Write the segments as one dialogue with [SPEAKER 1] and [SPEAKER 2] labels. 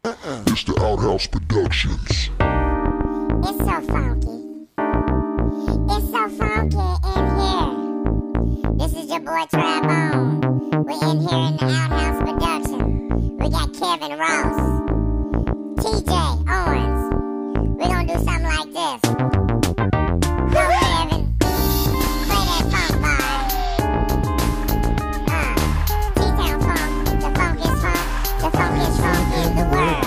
[SPEAKER 1] It's the Outhouse Productions.
[SPEAKER 2] It's so funky. It's so funky in here. This is your boy Tribone. We're in here in the Outhouse Production. We got Kevin Ross, TJ Owens. We're gonna do something like this. Go Kevin, play that funk vibe. T-Town funk, the funk is funk, the funk is funk in the world.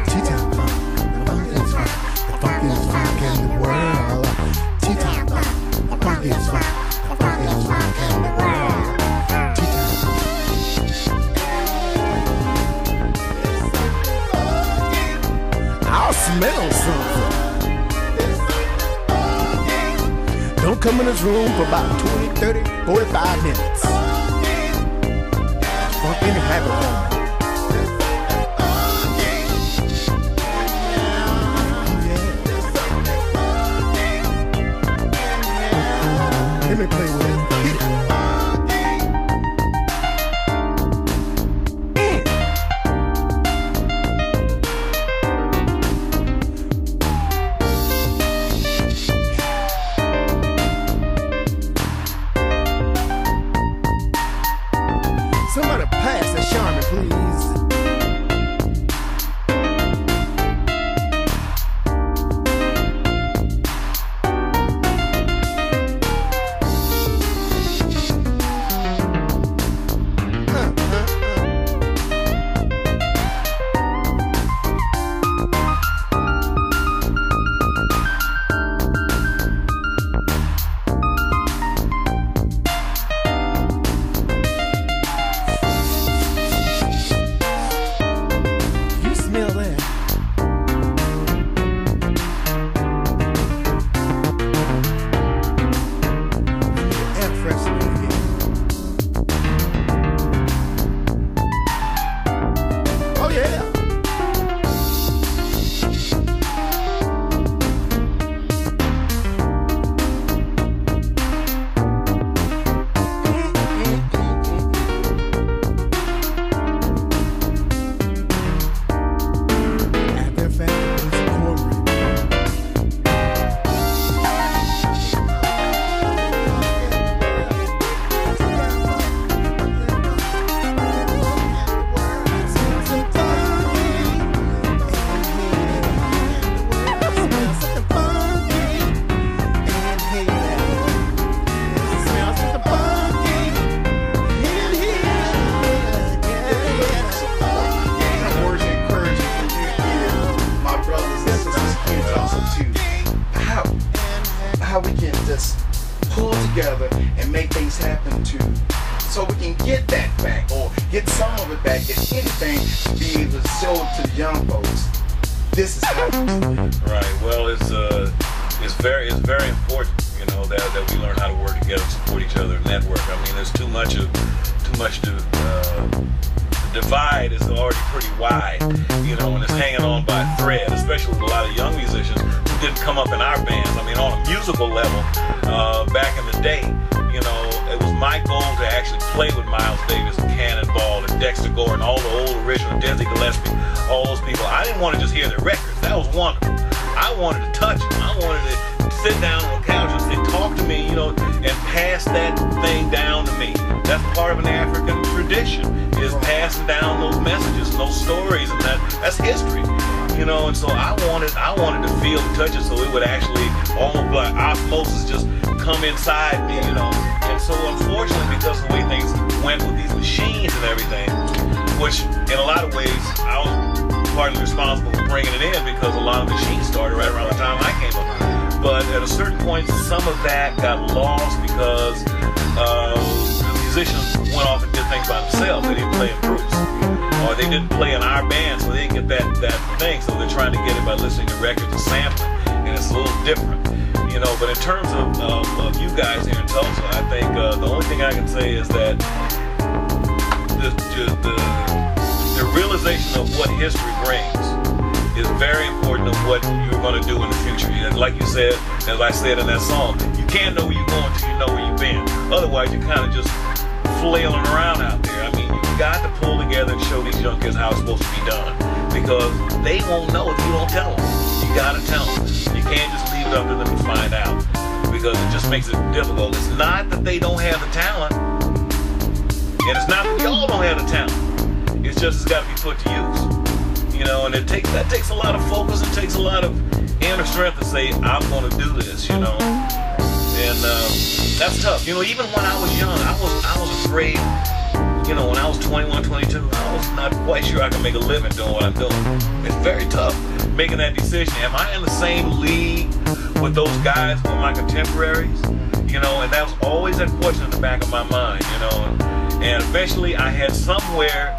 [SPEAKER 3] T-Town funk, the funk is funk, the funk is funk in the world. T-Town funk, the funk is funk, the funk is funk in the world. T-Town funk. I'll smell something. Don't come in this room for about 20, 30, 45 minutes. Funk in the habit home. Let me play with it. Hit it. Somebody pass that Charmin, please. You smell that? Air freshener again. Oh yeah. After a fact, it's a cornbread.
[SPEAKER 4] Words of encouragement from you here, my brothers and sisters, can also to how we can just pull together and make things happen so we can get that back or get some of it back. If anything, to be able to show it to the young folks. This is how we do it.
[SPEAKER 5] Right. Well, it's very important, you know, that we learn how to work together, support each other, network. I mean, there's too much to the divide is already pretty wide, you know, and it's hanging on by a thread, especially with a lot of young musicians who didn't come up in our bands. I mean, on a musical level, back in the day, you know, it was my goal to actually play with Miles Davis and Cannonball and Dexter Gordon, all the old original, Dizzy Gillespie, all those people. I didn't want to just hear their records. That was wonderful. I wanted to touch them. I wanted to sit down on the couch and say, talk to me, you know, and pass that thing down to me. That's part of an African tradition, is passing down those messages and those stories, and that's history, you know. And so I wanted to feel and touch it, so it would actually almost like osmosis just come inside me, you know. And so unfortunately, because of the way things went with these machines and everything, which in a lot of ways I was partly responsible for bringing it in, because a lot of machines started right around the time I came up. But at a certain point, some of that got lost because the musicians went off and did things by themselves. They didn't play in groups, or they didn't play in our band, so they didn't get that thing. So they're trying to get it by listening to records and sampling, and it's a little different, you know. But in terms of you guys here in Tulsa, I think the only thing I can say is that the realization of what history brings is very important of what you're going to do in the future. And like you said, as I said in that song, you can't know where you're going until you know where you've been. Otherwise, you kind of just flailing around out there. I mean, you got to pull together and show these young kids how it's supposed to be done, because they won't know if you don't tell them. You got to tell them. You can't just leave it up to them to find out, because it just makes it difficult. It's not that they don't have the talent, and it's not that y'all don't have the talent. It's just it's got to be put to use, you know. And that takes a lot of focus. It takes a lot of inner strength to say, I'm going to do this, you know. And that's tough. You know, even when I was young, I was afraid. You know, when I was 21, 22, I was not quite sure I could make a living doing what I'm doing. It's very tough making that decision. Am I in the same league with those guys, with my contemporaries? You know, and that was always that question in the back of my mind, you know. And eventually I had somewhere,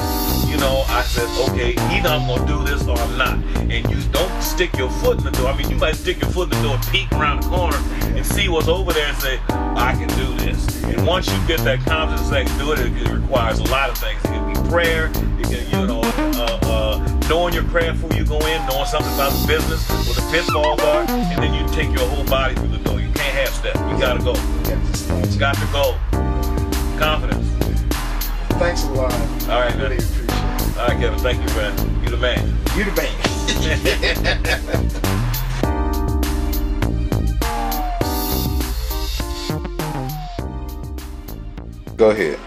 [SPEAKER 5] you know, I said, okay, either I'm going to do this or I'm not. And you don't stick your foot in the door. I mean, you might stick your foot in the door, peek around the corner and see what's over there and say, I can do this. And once you get that confidence that I can do it, it requires a lot of things. It can be prayer, it can, you know, knowing your craft before you go in, knowing something about the business, what the pitfalls are, and then you take your whole body through the door. You can't half step. You got to go. It's got to go. Confidence.
[SPEAKER 4] Thanks a lot.
[SPEAKER 5] All right,
[SPEAKER 4] I really appreciate it.
[SPEAKER 5] All right, Kevin. Thank you, man. You the man.
[SPEAKER 4] You the man. Go ahead.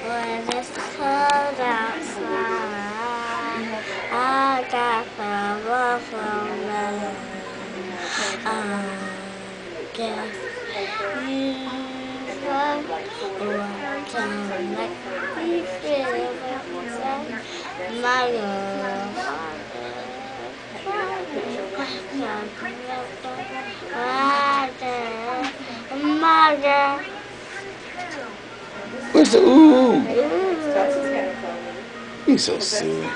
[SPEAKER 2] When it's cold outside, I got power from me. I guess you want to make me feel my love. Mother.
[SPEAKER 4] Where's the ooh? You're so silly.